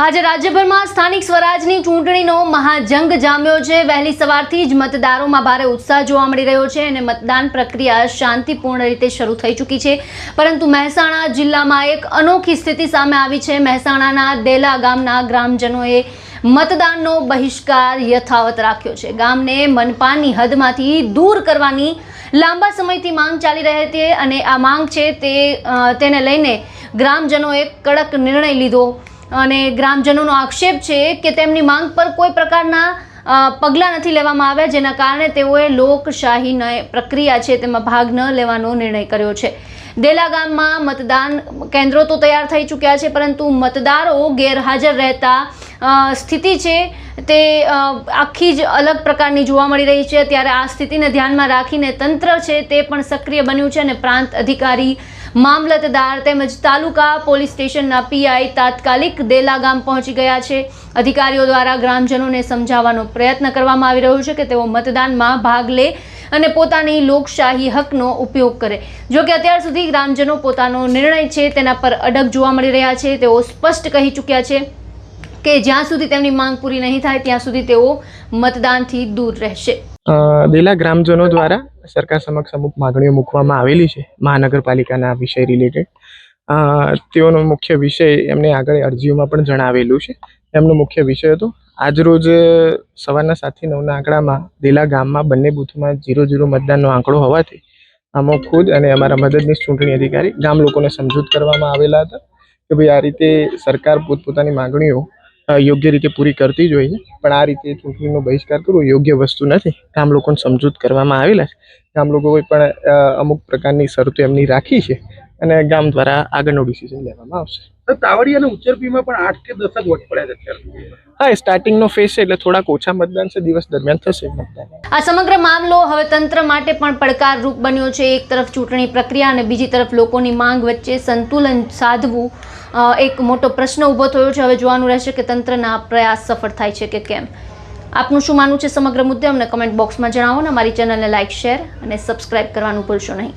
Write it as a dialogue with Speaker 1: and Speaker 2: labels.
Speaker 1: આજે રાજ્યભરમાં સ્થાનિક સ્વરાજની ચૂંટણીનો મહાજંગ જામ્યો છે। વહેલી સવારથી જ મતદારોમાં ભારે ઉત્સાહ જોવા મળી રહ્યો છે અને મતદાન પ્રક્રિયા શાંતિપૂર્ણ રીતે શરૂ થઈ ચૂકી છે। પરંતુ મહેસાણા જિલ્લામાં એક અનોખી સ્થિતિ સામે આવી છે। મહેસાણાના દેલા ગામના ગ્રામજનોએ મતદાનનો બહિષ્કાર યથાવત રાખ્યો છે। ગામને મનપાની હદમાંથી દૂર કરવાની લાંબા સમયથી માંગ ચાલી રહી હતી અને આ માંગ છે તેને લઈને ગ્રામજનોએ કડક નિર્ણય લીધો અને ગ્રામજનોનો આક્ષેપ છે કે તેમની માંગ પર કોઈ પ્રકારના પગલાં નથી લેવામાં આવ્યા, જેના કારણે તેઓએ લોકશાહી પ્રક્રિયા છે તેમાં ભાગ ન લેવાનો નિર્ણય કર્યો છે। દેલા ગામમાં મતદાન કેન્દ્રો તો તૈયાર થઈ ચૂક્યા છે, પરંતુ મતદારો ગેરહાજર રહેતા સ્થિતિ છે તે આખી જ અલગ પ્રકારની જોવા મળી રહી છે। ત્યારે આ સ્થિતિને ધ્યાનમાં રાખીને તંત્ર છે તે પણ સક્રિય બન્યું છે અને પ્રાંત અધિકારી, મામલતદાર તેમજ તાલુકા પોલીસ સ્ટેશનના પીઆઈ તાત્કાલિક દેલા ગામ પહોંચી ગયા છે। અધિકારીઓ દ્વારા ગ્રામજનોને સમજાવવાનો પ્રયત્ન કરવામાં આવી રહ્યો છે કે તેઓ મતદાનમાં ભાગ લે અને પોતાની લોકશાહી હકનો ઉપયોગ કરે। જો કે અત્યાર સુધી ગ્રામજનો પોતાનો નિર્ણય છે તેના પર અડગ જોવા મળી રહ્યા છે। તેઓ સ્પષ્ટ કહી ચૂક્યા છે કે જ્યાં સુધી તેમની માંગ પૂરી નહીં થાય ત્યાં સુધી તેઓ મતદાનથી દૂર રહેશે।
Speaker 2: દેલા ગ્રામજનો દ્વારા સરકાર સમક્ષ અમુક માગણીઓ મૂકવામાં આવેલી છે મહાનગરપાલિકાના વિષય રિલેટેડ। તેઓનો મુખ્ય વિષય એમને આગળ અરજીઓમાં પણ જણાવેલું છે। એમનો મુખ્ય વિષય હતો આજરોજ સવારના 7 થી 9ના આંકડામાં દેલા ગામમાં બંને બૂથમાં 0-0 મતદાનનો આંકડો હોવાથી આમાં ખુદ અને અમારા મદદનીશ ચૂંટણી અધિકારી ગામ લોકોને સમજૂત કરવામાં આવેલા હતા કે ભાઈ આ રીતે સરકાર પોતપોતાની માગણીઓ યોગ્ય રીતે પૂરી કરતી જ હોય છે, પણ આ રીતે ચૂંટણીનો બહિષ્કાર કરવો યોગ્ય વસ્તુ નથી। ગામ લોકોને સમજૂત કરવામાં આવેલા છે। ગામ લોકો કોઈ પણ અમુક પ્રકારની શરતો એમની રાખી છે અને ગામ દ્વારા આગળનો ડિસિઝન લેવામાં આવશે।
Speaker 3: તાવડી અને ઉચ્ચરપીમાં પણ 8 કે 10 જ વોટ પડ્યા છે અત્યારે।
Speaker 2: હા, સ્ટાર્ટિંગનો ફેઝ છે એટલે થોડાક ઓછા મતદાન છે, દિવસ દરમિયાન થશે મતદાન।
Speaker 1: આ સમગ્ર મામલો હવે તંત્ર માટે પણ પડકારરૂપ બન્યો છે। એક તરફ ચૂંટણી પ્રક્રિયા અને બીજી તરફ લોકોની માંગ વચ્ચે સંતુલન સાધવું એક મોટો પ્રશ્ન ઊભો થયો છે। હવે જોવાનું રહેશે કે તંત્રના પ્રયાસ સફળ થાય છે કે કેમ। આપનું શું માનવું છે સમગ્ર મુદ્દે અમને કમેન્ટ બોક્સમાં જણાવો અને અમારી ચેનલને લાઇક, શેર અને સબસ્ક્રાઇબ કરવાનું ભૂલશો નહીં।